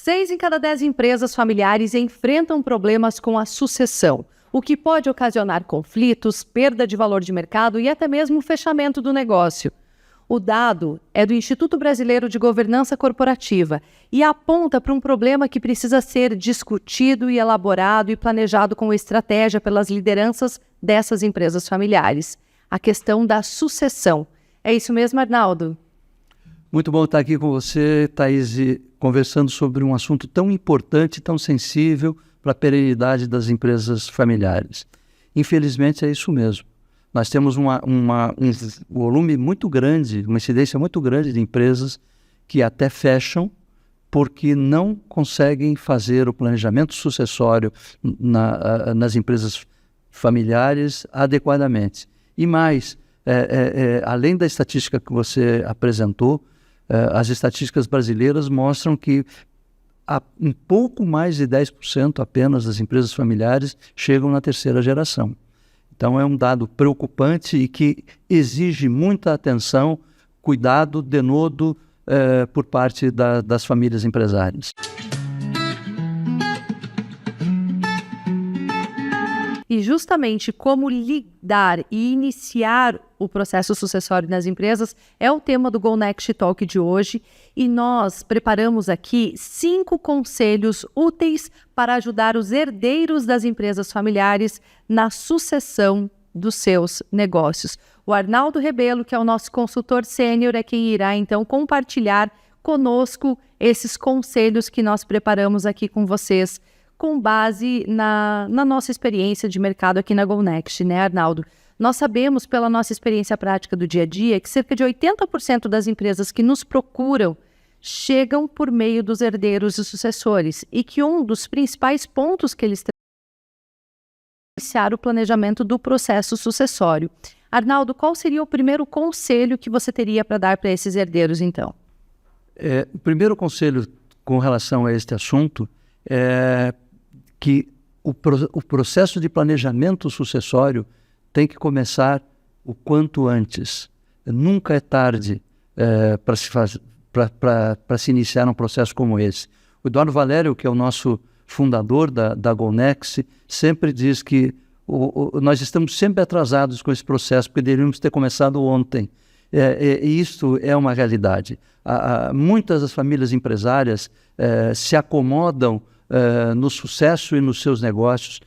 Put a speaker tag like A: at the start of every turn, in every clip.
A: 6 em cada 10 empresas familiares enfrentam problemas com a sucessão, o que pode ocasionar conflitos, perda de valor de mercado e até mesmo o fechamento do negócio. O dado é do Instituto Brasileiro de Governança Corporativa e aponta para um problema que precisa ser discutido e elaborado e planejado com estratégia pelas lideranças dessas empresas familiares. A questão da sucessão. É isso mesmo, Arnaldo?
B: Muito bom estar aqui com você, Thaís, conversando sobre um assunto tão importante, tão sensível para a perenidade das empresas familiares. Infelizmente é isso mesmo. Nós temos um volume muito grande, uma incidência muito grande de empresas que até fecham porque não conseguem fazer o planejamento sucessório nas empresas familiares adequadamente. E mais, além da estatística que você apresentou, as estatísticas brasileiras mostram que um pouco mais de 10% apenas das empresas familiares chegam na terceira geração. Então é um dado preocupante e que exige muita atenção, cuidado, denodo por parte das famílias empresárias.
A: E justamente como lidar e iniciar o processo sucessório nas empresas é o tema do Go Next Talk de hoje. E nós preparamos aqui 5 conselhos úteis para ajudar os herdeiros das empresas familiares na sucessão dos seus negócios. O Arnaldo Rebelo, que é o nosso consultor sênior, é quem irá então compartilhar conosco esses conselhos que nós preparamos aqui com vocês, com base na nossa experiência de mercado aqui na Go Next, né, Arnaldo? Nós sabemos, pela nossa experiência prática do dia a dia, que cerca de 80% das empresas que nos procuram chegam por meio dos herdeiros e sucessores, e que um dos principais pontos que eles têm é iniciar o planejamento do processo sucessório. Arnaldo, qual seria o primeiro conselho que você teria para dar para esses herdeiros, então?
B: O primeiro conselho com relação a este assunto é que o processo de planejamento sucessório tem que começar o quanto antes. Nunca é tarde para se iniciar um processo como esse. O Eduardo Valério, que é o nosso fundador da Go Next, sempre diz que nós estamos sempre atrasados com esse processo, porque deveríamos ter começado ontem. E isso é uma realidade. Muitas das famílias empresárias se acomodam no sucesso e nos seus negócios,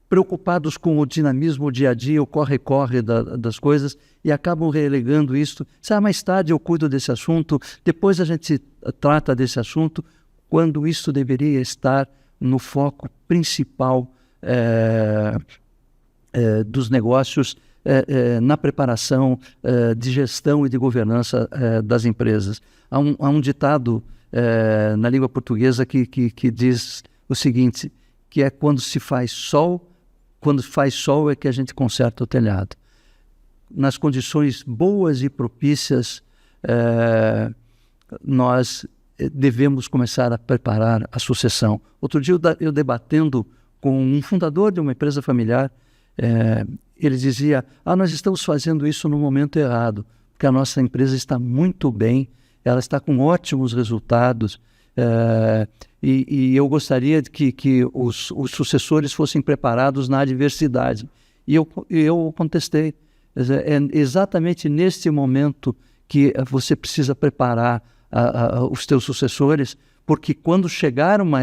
B: preocupados com o dinamismo, o dia a dia, o corre-corre das coisas, e acabam relegando isso. Mais tarde eu cuido desse assunto, depois a gente trata desse assunto, quando isso deveria estar no foco principal dos negócios, na preparação de gestão e de governança das empresas. Há um ditado na língua portuguesa que diz o seguinte, que é quando faz sol é que a gente conserta o telhado. Nas condições boas e propícias, nós devemos começar a preparar a sucessão. Outro dia eu debatendo com um fundador de uma empresa familiar, ele dizia, nós estamos fazendo isso no momento errado, porque a nossa empresa está muito bem, ela está com ótimos resultados, e eu gostaria que os sucessores fossem preparados na adversidade. E eu contestei, é exatamente neste momento que você precisa preparar os teus sucessores, porque quando chegar uma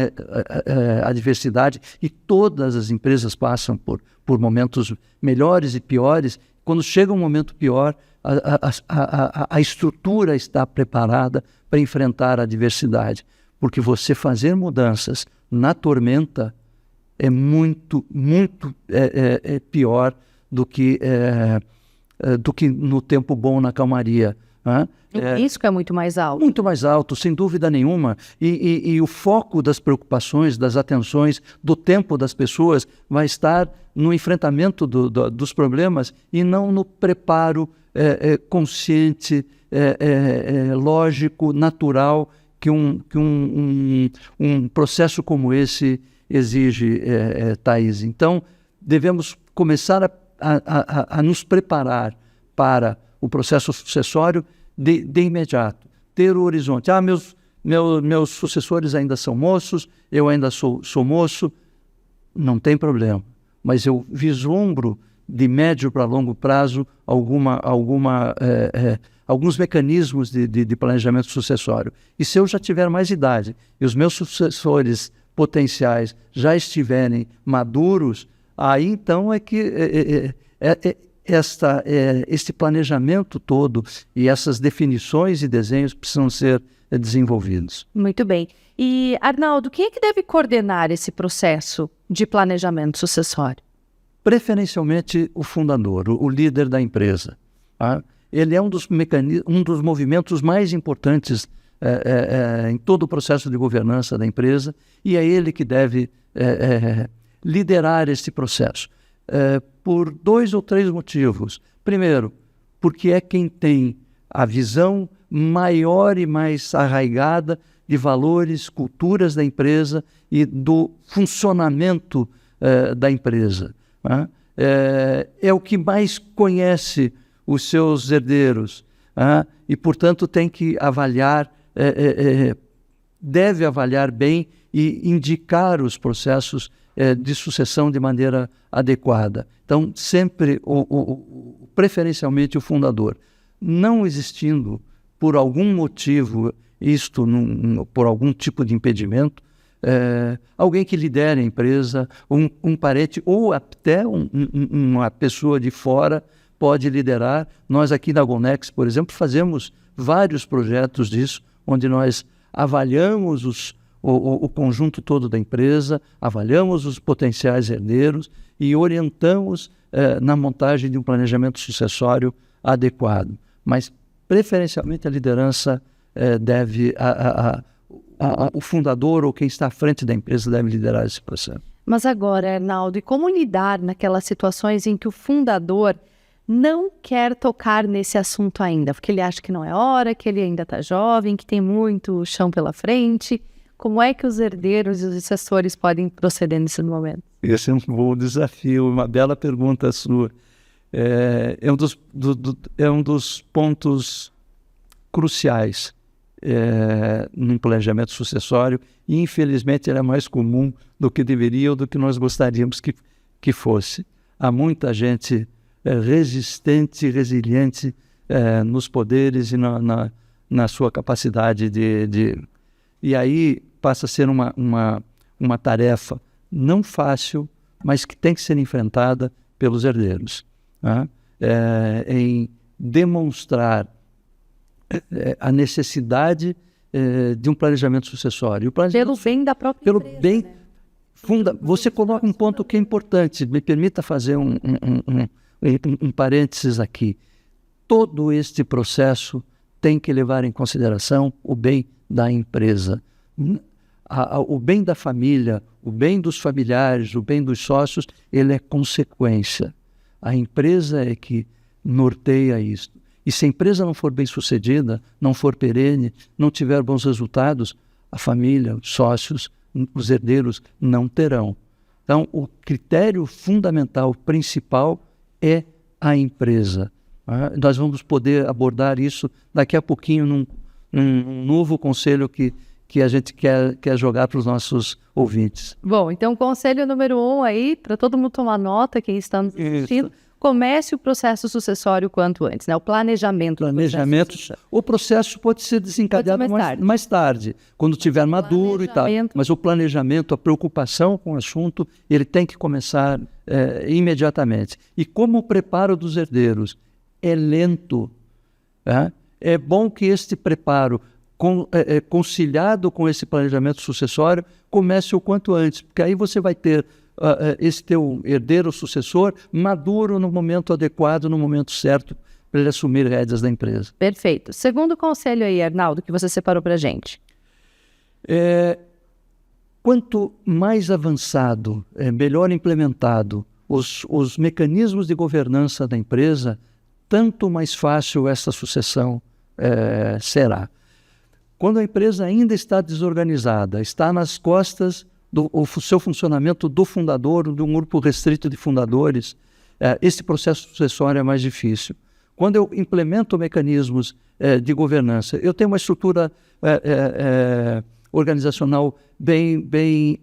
B: adversidade, e todas as empresas passam por momentos melhores e piores, quando chega um momento pior, a estrutura está preparada para enfrentar a adversidade. Porque você fazer mudanças na tormenta é muito pior do que no tempo bom, na calmaria.
A: O risco é muito mais alto.
B: Muito mais alto, sem dúvida nenhuma. E o foco das preocupações, das atenções, do tempo das pessoas vai estar no enfrentamento dos problemas e não no preparo consciente, lógico, natural que um processo como esse exige, Thaís. Então, devemos começar a nos preparar para o processo sucessório de imediato. Ter o horizonte. meus sucessores ainda são moços, eu ainda sou moço, não tem problema. Mas eu vislumbro de médio para longo prazo alguns mecanismos de planejamento sucessório. E se eu já tiver mais idade e os meus sucessores potenciais já estiverem maduros, aí então é que este planejamento todo e essas definições e desenhos precisam ser desenvolvidos.
A: Muito bem. E, Arnaldo, quem é que deve coordenar esse processo de planejamento sucessório?
B: Preferencialmente o fundador, o líder da empresa. Tá? Ele é um dos movimentos mais importantes em todo o processo de governança da empresa, e é ele que deve liderar esse processo. Por 2 ou 3 motivos. Primeiro, porque é quem tem a visão maior e mais arraigada de valores, culturas da empresa e do funcionamento da empresa. Né? É o que mais conhece os seus herdeiros, e, portanto, tem que avaliar, deve avaliar bem e indicar os processos de sucessão de maneira adequada. Então, sempre, preferencialmente, o fundador. Não existindo, por algum motivo, por algum tipo de impedimento, alguém que lidere a empresa, um parente ou até uma pessoa de fora pode liderar. Nós aqui na Gonex, por exemplo, fazemos vários projetos disso, onde nós avaliamos o conjunto todo da empresa, avaliamos os potenciais herdeiros e orientamos na montagem de um planejamento sucessório adequado. Mas, preferencialmente, a liderança o fundador ou quem está à frente da empresa deve liderar esse processo.
A: Mas agora, Arnaldo, e como lidar naquelas situações em que o fundador não quer tocar nesse assunto ainda? Porque ele acha que não é hora, que ele ainda está jovem, que tem muito chão pela frente. Como é que os herdeiros e os sucessores podem proceder nesse momento?
B: Esse é um bom desafio, uma bela pergunta sua. É um dos pontos cruciais no planejamento sucessório, e infelizmente ele é mais comum do que deveria ou do que nós gostaríamos que fosse. Há muita gente resistente, resiliente nos poderes e na sua capacidade E aí passa a ser uma tarefa não fácil, mas que tem que ser enfrentada pelos herdeiros, né? Em demonstrar a necessidade de um planejamento sucessório.
A: Pelo bem da própria empresa.
B: Bem, né? Você coloca um ponto que é importante, me permita fazer um parênteses aqui. Todo este processo tem que levar em consideração o bem da empresa. O bem da família, o bem dos familiares, o bem dos sócios, ele é consequência. A empresa é que norteia isso. E se a empresa não for bem sucedida, não for perene, não tiver bons resultados, a família, os sócios, os herdeiros não terão. Então, o critério fundamental, principal, é a empresa. Nós vamos poder abordar isso daqui a pouquinho num novo conselho que a gente quer jogar para os nossos ouvintes.
A: Bom, então conselho número 1 aí, para todo mundo tomar nota, quem está nos assistindo, comece o processo sucessório quanto antes, né? O planejamento.
B: O processo pode ser desencadeado mais tarde, quando estiver maduro e tal. Mas o planejamento, a preocupação com o assunto, ele tem que começar imediatamente. E como o preparo dos herdeiros é lento, é bom que este preparo, conciliado com esse planejamento sucessório, comece o quanto antes, porque aí você vai ter esse teu herdeiro sucessor maduro no momento adequado, no momento certo, para ele assumir rédeas da empresa.
A: Perfeito. Segundo conselho aí, Arnaldo, que você separou para a gente.
B: Quanto mais avançado, melhor implementado os mecanismos de governança da empresa, tanto mais fácil essa sucessão será. Quando a empresa ainda está desorganizada, está nas costas do seu funcionamento do fundador, de um grupo restrito de fundadores, esse processo sucessório é mais difícil. Quando eu implemento mecanismos de governança, eu tenho uma estrutura organizacional bem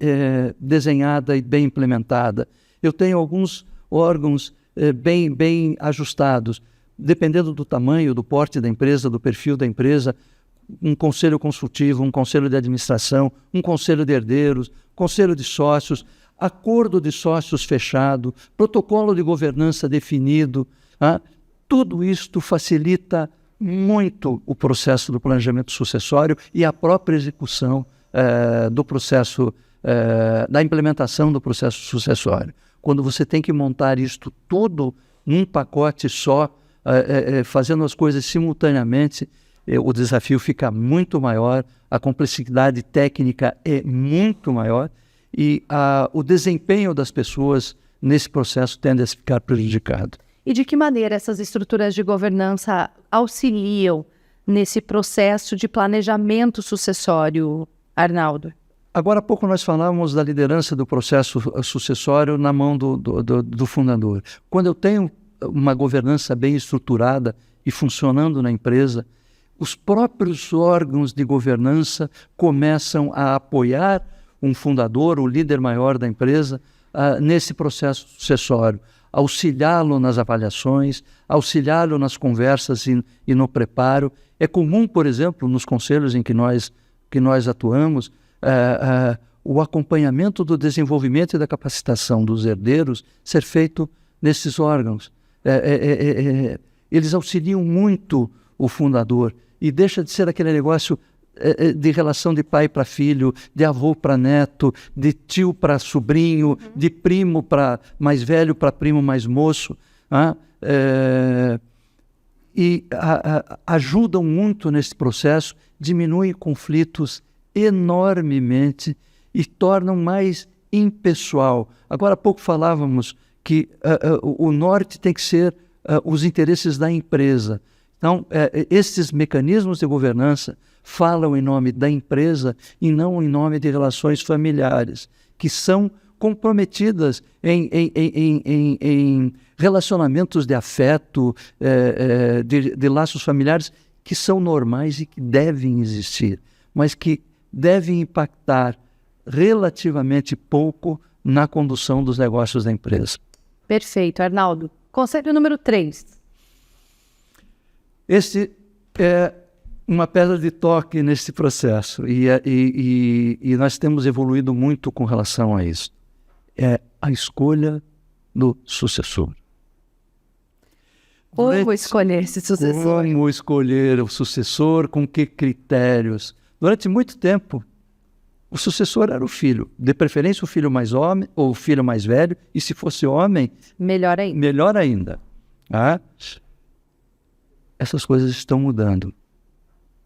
B: desenhada e bem implementada. Eu tenho alguns órgãos bem ajustados, dependendo do tamanho, do porte da empresa, do perfil da empresa, um conselho consultivo, um conselho de administração, um conselho de herdeiros, conselho de sócios, acordo de sócios fechado, protocolo de governança definido. Tudo isto facilita muito o processo do planejamento sucessório e a própria execução do processo, da implementação do processo sucessório. Quando você tem que montar isto tudo num pacote só, fazendo as coisas simultaneamente, o desafio fica muito maior, a complexidade técnica é muito maior e o desempenho das pessoas nesse processo tende a ficar prejudicado.
A: E de que maneira essas estruturas de governança auxiliam nesse processo de planejamento sucessório, Arnaldo?
B: Agora há pouco nós falávamos da liderança do processo sucessório na mão do fundador. Quando eu tenho uma governança bem estruturada e funcionando na empresa, os próprios órgãos de governança começam a apoiar um fundador, o líder maior da empresa, nesse processo sucessório, auxiliá-lo nas avaliações, auxiliá-lo nas conversas e no preparo. É comum, por exemplo, nos conselhos em que nós atuamos, o acompanhamento do desenvolvimento e da capacitação dos herdeiros ser feito nesses órgãos. Eles auxiliam muito o fundador e deixa de ser aquele negócio de relação de pai para filho, de avô para neto, de tio para sobrinho, de primo para mais velho para primo mais moço, e ajudam muito nesse processo, diminuem conflitos enormemente e tornam mais impessoal. Agora há pouco falávamos que o norte tem que ser os interesses da empresa. Então, esses mecanismos de governança falam em nome da empresa e não em nome de relações familiares, que são comprometidas em relacionamentos de afeto, de laços familiares que são normais e que devem existir, mas que devem impactar relativamente pouco na condução dos negócios da empresa.
A: Perfeito, Arnaldo. Conselho número 3.
B: Este é uma pedra de toque nesse processo e nós temos evoluído muito com relação a isso. É a escolha do sucessor.
A: Como escolher esse sucessor?
B: Como escolher o sucessor, com que critérios? Durante muito tempo, o sucessor era o filho, de preferência o filho mais homem ou o filho mais velho, e se fosse homem,
A: melhor ainda.
B: Melhor ainda. Essas coisas estão mudando.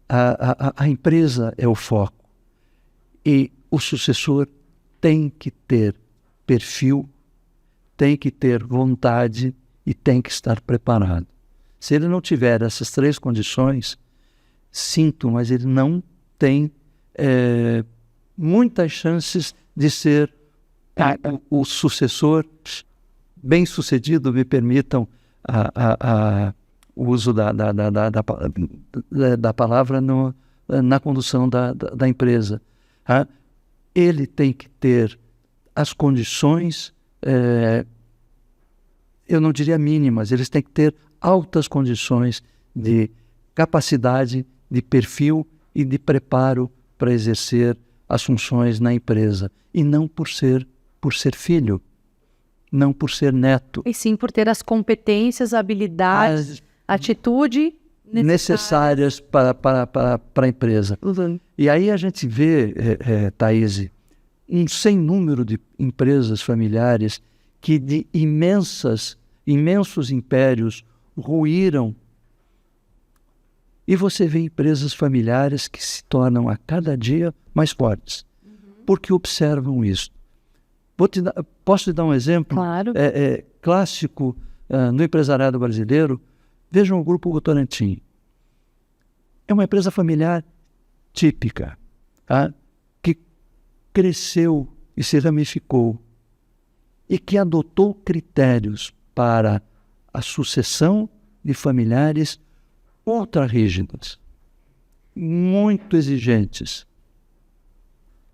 B: A empresa é o foco e o sucessor tem que ter perfil, tem que ter vontade e tem que estar preparado. Se ele não tiver essas 3 condições, sinto, mas ele não tem muitas chances de ser o sucessor bem-sucedido, me permitam o uso da palavra na condução da empresa. Ele tem que ter as condições, eu não diria mínimas, eles têm que ter altas condições de capacidade, de perfil e de preparo para exercer as funções na empresa. E não por ser filho, não por ser neto.
A: E sim por ter as competências, habilidades, atitude
B: necessárias para a empresa.
A: Uhum.
B: E aí a gente vê, Thaís, um sem número de empresas familiares que de imensos impérios ruíram. E você vê empresas familiares que se tornam a cada dia mais fortes, porque observam isso. Posso te dar um exemplo?
A: Claro.
B: Clássico no empresariado brasileiro. Vejam o Grupo Votorantim. É uma empresa familiar típica, que cresceu e se ramificou e que adotou critérios para a sucessão de familiares ultra rígidos, muito exigentes.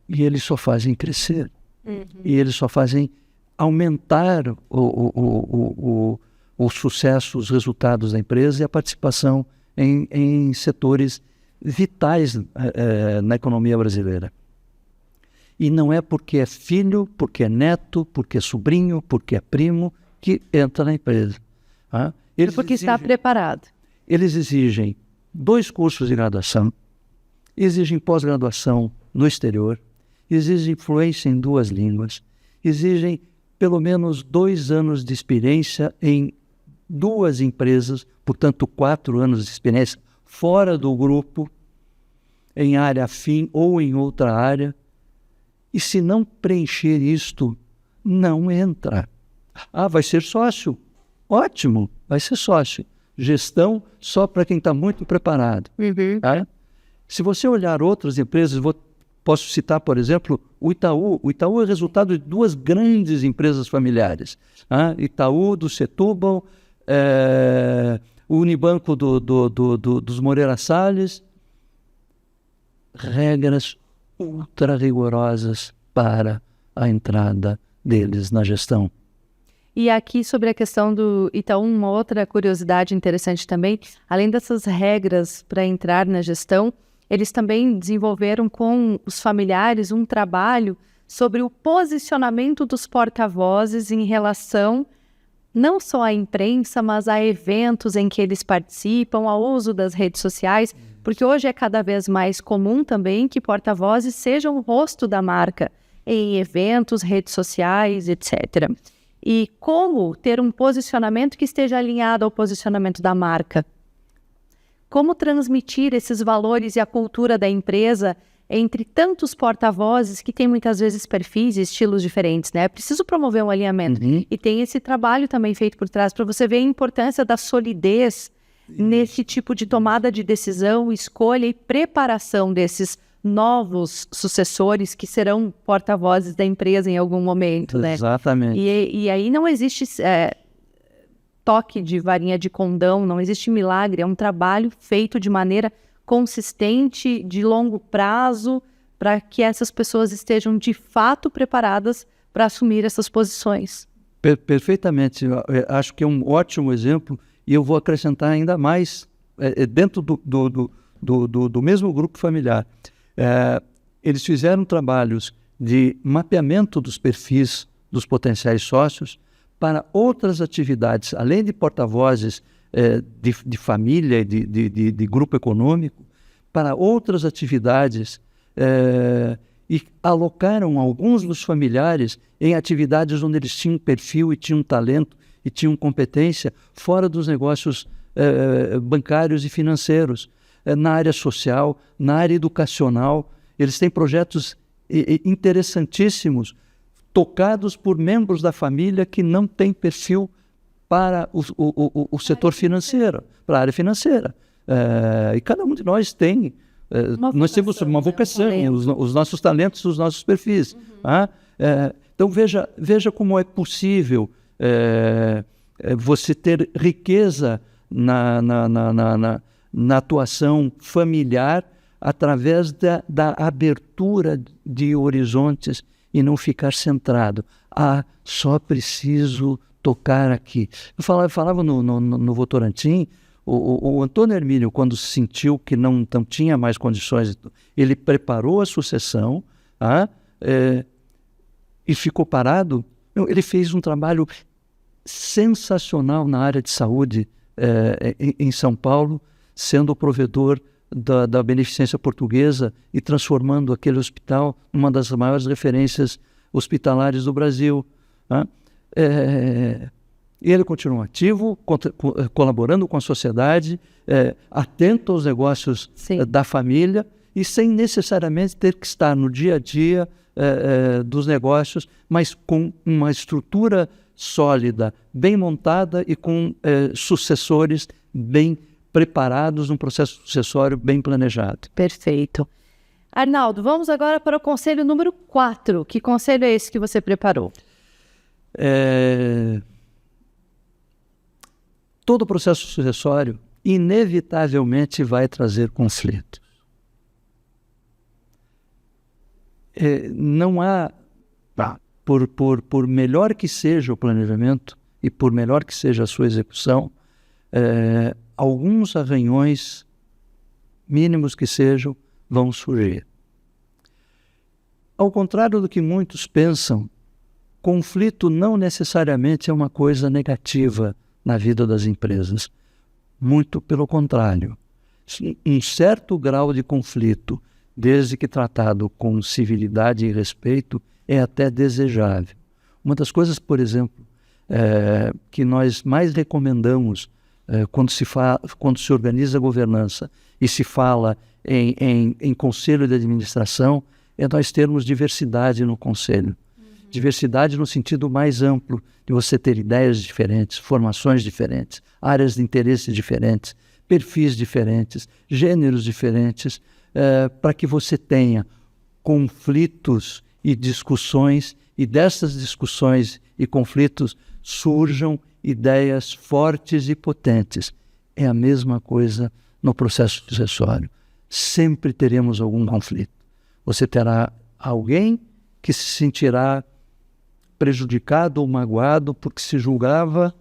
B: E eles só fazem crescer. E eles só fazem aumentar o sucesso, os resultados da empresa e a participação em setores vitais na economia brasileira. E não é porque é filho, porque é neto, porque é sobrinho, porque é primo que entra na empresa.
A: Eles porque está preparado.
B: Eles exigem 2 cursos de graduação, exigem pós-graduação no exterior, exigem fluência em 2 línguas, exigem pelo menos 2 anos de experiência em 2 empresas, portanto 4 anos de experiência fora do grupo, em área afim ou em outra área. E se não preencher isto, não entra. Vai ser sócio. Ótimo, vai ser sócio. Gestão só para quem está muito preparado. Tá? Se você olhar outras empresas, posso citar, por exemplo, o Itaú. O Itaú é resultado de 2 grandes empresas familiares. Itaú, do Setúbal, o Unibanco dos Moreira Salles. Regras ultra rigorosas para a entrada deles na gestão.
A: E aqui sobre a questão do Itaú, uma outra curiosidade interessante também, além dessas regras para entrar na gestão, eles também desenvolveram com os familiares um trabalho sobre o posicionamento dos porta-vozes em relação não só à imprensa, mas a eventos em que eles participam, ao uso das redes sociais, porque hoje é cada vez mais comum também que porta-vozes sejam o rosto da marca em eventos, redes sociais, etc. E como ter um posicionamento que esteja alinhado ao posicionamento da marca? Como transmitir esses valores e a cultura da empresa entre tantos porta-vozes que têm muitas vezes perfis e estilos diferentes, né? É preciso promover um alinhamento. E tem esse trabalho também feito por trás para você ver a importância da solidez nesse tipo de tomada de decisão, escolha e preparação desses novos sucessores que serão porta-vozes da empresa em algum momento, né?
B: Exatamente.
A: E aí não existe toque de varinha de condão, não existe milagre, é um trabalho feito de maneira consistente, de longo prazo, para que essas pessoas estejam de fato preparadas para assumir essas posições.
B: Perfeitamente. Eu acho que é um ótimo exemplo e eu vou acrescentar ainda mais dentro do mesmo grupo familiar. Eles fizeram trabalhos de mapeamento dos perfis dos potenciais sócios para outras atividades, além de porta-vozes de família e de grupo econômico, para outras atividades e alocaram alguns dos familiares em atividades onde eles tinham perfil e tinham talento e tinham competência fora dos negócios bancários e financeiros, na área social, na área educacional. Eles têm projetos interessantíssimos, tocados por membros da família que não têm perfil para o setor financeiro, para a área financeira. E cada um de nós tem, nós temos uma vocação, os nossos talentos, os nossos perfis. Então veja como é possível você ter riqueza na atuação familiar através da abertura de horizontes e não ficar centrado. Só preciso tocar aqui. Eu falava no Votorantim, o Antônio Hermínio, quando sentiu que não tinha mais condições, ele preparou a sucessão e ficou parado. Ele fez um trabalho sensacional na área de saúde em São Paulo, sendo o provedor da Beneficência Portuguesa e transformando aquele hospital numa das maiores referências hospitalares do Brasil. E ele continua ativo, colaborando com a sociedade, atento aos negócios da família e sem necessariamente ter que estar no dia a dia dos negócios, mas com uma estrutura sólida, bem montada e com sucessores bem preparados, num processo sucessório bem planejado.
A: Perfeito. Arnaldo, vamos agora para o conselho número 4. Que conselho é esse que você preparou?
B: todo processo sucessório inevitavelmente vai trazer conflitos. Não há, por melhor que seja o planejamento e por melhor que seja a sua execução, alguns arranhões, mínimos que sejam, vão surgir. Ao contrário do que muitos pensam, conflito não necessariamente é uma coisa negativa na vida das empresas. Muito pelo contrário. Um certo grau de conflito, desde que tratado com civilidade e respeito, é até desejável. Uma das coisas, por exemplo, que nós mais recomendamos quando se organiza a governança e se fala em conselho de administração, é nós termos diversidade no conselho. Diversidade no sentido mais amplo, de você ter ideias diferentes, formações diferentes, áreas de interesse diferentes, perfis diferentes, gêneros diferentes, para que você tenha conflitos e discussões, e dessas discussões e conflitos surjam ideias fortes e potentes. É a mesma coisa no processo sucessório. Sempre teremos algum conflito. Você terá alguém que se sentirá prejudicado ou magoado porque se julgava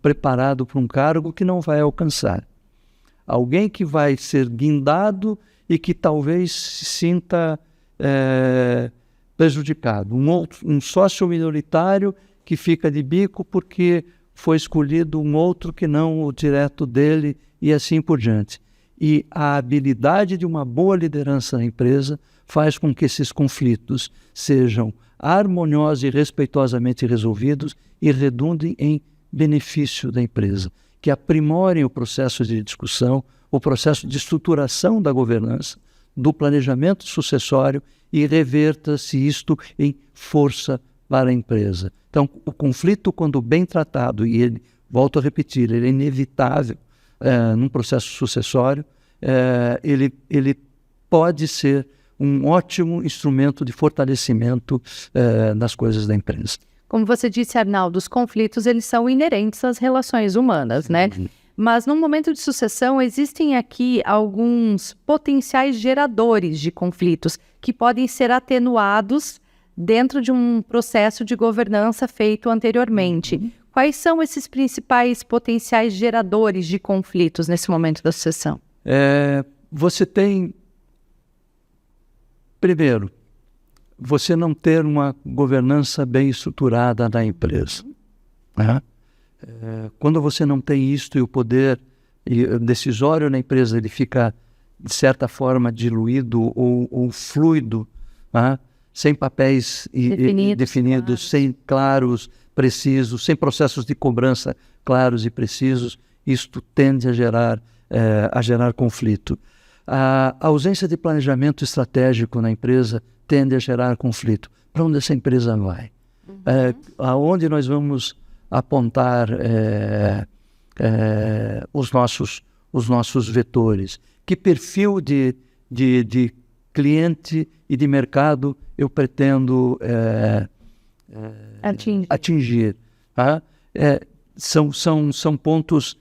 B: preparado para um cargo que não vai alcançar. Alguém que vai ser guindado e que talvez se sinta prejudicado. Um sócio minoritário que fica de bico porque foi escolhido um outro que não o direto dele e assim por diante. E a habilidade de uma boa liderança na empresa faz com que esses conflitos sejam harmoniosos e respeitosamente resolvidos e redundem em benefício da empresa, que aprimorem o processo de discussão, o processo de estruturação da governança, do planejamento sucessório e reverta-se isto em força para a empresa. Então, o conflito, quando bem tratado, e ele, volto a repetir, ele é inevitável num processo sucessório, ele pode ser um ótimo instrumento de fortalecimento das coisas da empresa.
A: Como você disse, Arnaldo, os conflitos eles são inerentes às relações humanas, né? Mas no momento de sucessão existem aqui alguns potenciais geradores de conflitos que podem ser atenuados dentro de um processo de governança feito anteriormente. Quais são esses principais potenciais geradores de conflitos nesse momento da sucessão?
B: Você tem, primeiro, você não ter uma governança bem estruturada na empresa. Né? Quando você não tem isto e o poder decisório na empresa, ele fica, de certa forma, diluído ou fluido, né? Sem papéis definidos, sem claros, precisos, sem processos de cobrança claros e precisos, isto tende a gerar conflito. A ausência de planejamento estratégico na empresa tende a gerar conflito. Para onde essa empresa vai? Aonde nós vamos apontar os nossos vetores? Que perfil de cliente e de mercado eu pretendo atingir? Tá? São pontos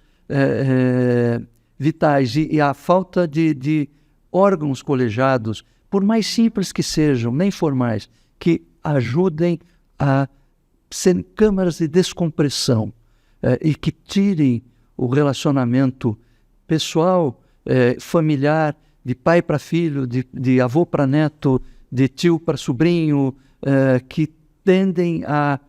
B: vitais e a falta de órgãos colegiados, por mais simples que sejam, nem formais, que ajudem a ser câmaras de descompressão e que tirem o relacionamento pessoal, familiar, de pai para filho, de avô para neto, de tio para sobrinho, que tendem a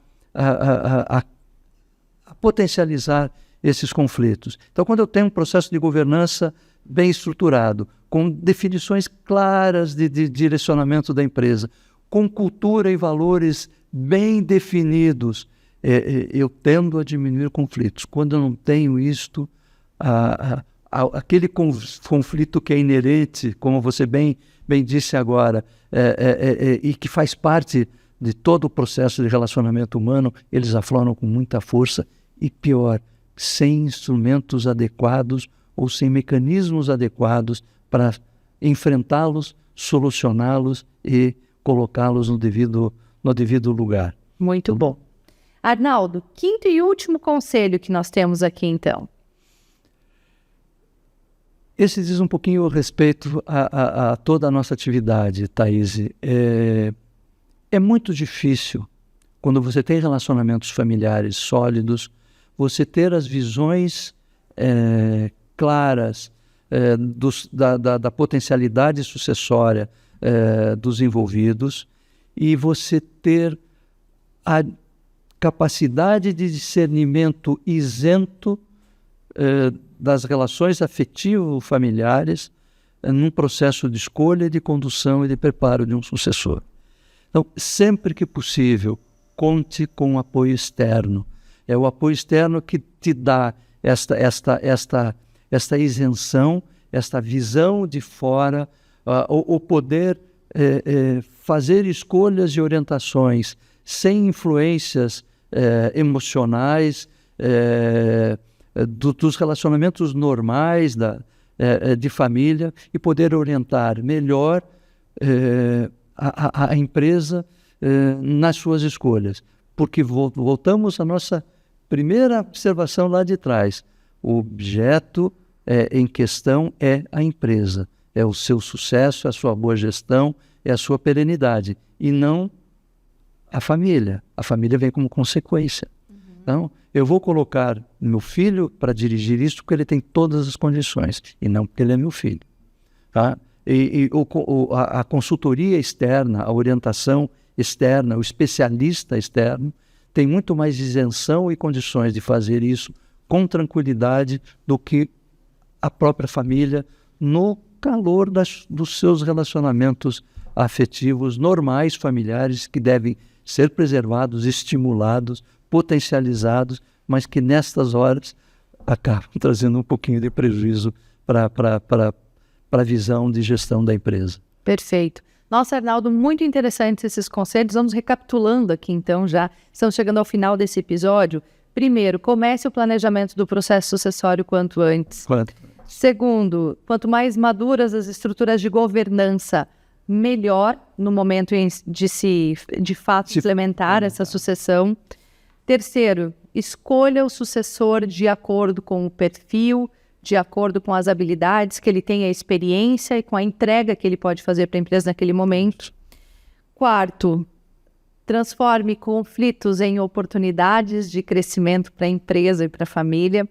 B: potencializar esses conflitos. Então, quando eu tenho um processo de governança bem estruturado, com definições claras de direcionamento da empresa, com cultura e valores bem definidos, eu tendo a diminuir conflitos. Quando eu não tenho isto, aquele conflito que é inerente, como você bem disse agora, e que faz parte de todo o processo de relacionamento humano, eles afloram com muita força e, pior, sem instrumentos adequados ou sem mecanismos adequados para enfrentá-los, solucioná-los e colocá-los no devido lugar.
A: Muito bom. Arnaldo, quinto e último conselho que nós temos aqui, então.
B: Esse diz um pouquinho respeito a toda a nossa atividade, Thaís. É muito difícil, quando você tem relacionamentos familiares sólidos, você ter as visões claras da potencialidade sucessória dos envolvidos e você ter a capacidade de discernimento isento das relações afetivo-familiares num processo de escolha, de condução e de preparo de um sucessor. Então, sempre que possível, conte com o apoio externo. É o apoio externo que te dá esta isenção, esta visão de fora, o poder fazer escolhas e orientações sem influências emocionais, dos relacionamentos normais de família e poder orientar melhor a empresa nas suas escolhas. Porque voltamos à nossa primeira observação lá de trás. O objeto em questão é a empresa, é o seu sucesso, a sua boa gestão, é a sua perenidade, e não a família. A família vem como consequência. Então, eu vou colocar meu filho para dirigir isso porque ele tem todas as condições, e não porque ele é meu filho. Tá? A consultoria externa, a orientação externa, o especialista externo, tem muito mais isenção e condições de fazer isso com tranquilidade do que a própria família no calor dos seus relacionamentos afetivos normais, familiares, que devem ser preservados, estimulados, potencializados, mas que nestas horas acabam trazendo um pouquinho de prejuízo para a visão de gestão da empresa.
A: Perfeito. Nossa, Arnaldo, muito interessantes esses conselhos. Vamos recapitulando aqui, então, já estamos chegando ao final desse episódio. Primeiro, comece o planejamento do processo sucessório quanto antes. Segundo, quanto mais maduras as estruturas de governança, melhor no momento de fato implementar essa sucessão. Terceiro, escolha o sucessor de acordo com o perfil, de acordo com as habilidades que ele tem, a experiência e com a entrega que ele pode fazer para a empresa naquele momento. Quarto, transforme conflitos em oportunidades de crescimento para a empresa e para a família.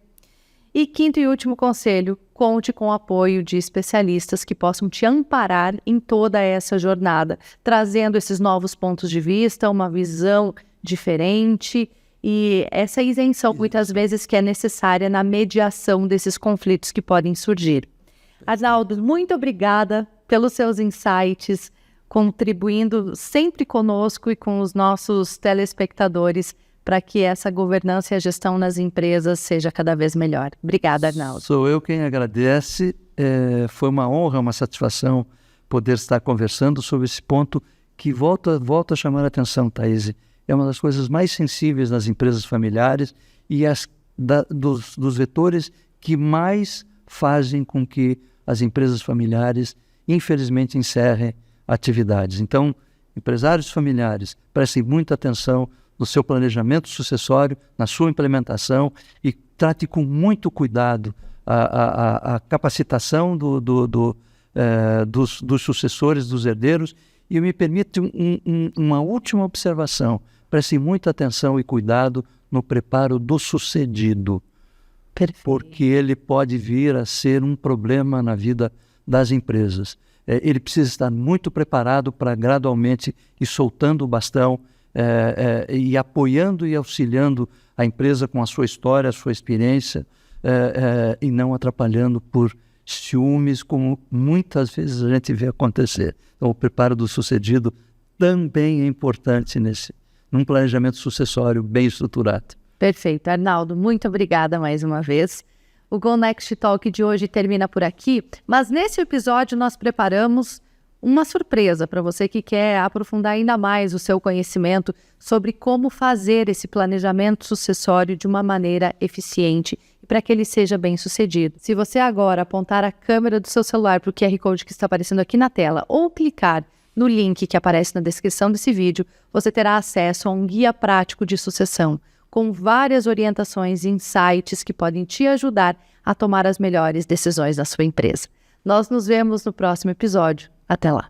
A: E quinto e último conselho, conte com o apoio de especialistas que possam te amparar em toda essa jornada, trazendo esses novos pontos de vista, uma visão diferente e essa isenção, muitas vezes, que é necessária na mediação desses conflitos que podem surgir. Arnaldo, muito obrigada pelos seus insights, contribuindo sempre conosco e com os nossos telespectadores para que essa governança e a gestão nas empresas seja cada vez melhor. Obrigada, Arnaldo.
B: Sou eu quem agradece. Foi uma honra, uma satisfação poder estar conversando sobre esse ponto que volta a chamar a atenção, Thaís. É uma das coisas mais sensíveis nas empresas familiares e dos vetores que mais fazem com que as empresas familiares, infelizmente, encerrem atividades. Então, empresários familiares, prestem muita atenção no seu planejamento sucessório, na sua implementação e trate com muito cuidado a capacitação dos sucessores, dos herdeiros. E eu me permito uma última observação. Preste muita atenção e cuidado no preparo do sucedido. Perfeito. Porque ele pode vir a ser um problema na vida das empresas. Ele precisa estar muito preparado para gradualmente ir soltando o bastão e apoiando e auxiliando a empresa com a sua história, a sua experiência, e não atrapalhando por ciúmes, como muitas vezes a gente vê acontecer. Então, o preparo do sucedido também é importante num planejamento sucessório bem estruturado.
A: Perfeito. Arnaldo, muito obrigada mais uma vez. O Go Next Talk de hoje termina por aqui, mas nesse episódio nós preparamos uma surpresa para você que quer aprofundar ainda mais o seu conhecimento sobre como fazer esse planejamento sucessório de uma maneira eficiente e para que ele seja bem sucedido. Se você agora apontar a câmera do seu celular para o QR Code que está aparecendo aqui na tela ou clicar No link que aparece na descrição desse vídeo, você terá acesso a um guia prático de sucessão, com várias orientações e insights que podem te ajudar a tomar as melhores decisões na sua empresa. Nós nos vemos no próximo episódio. Até lá!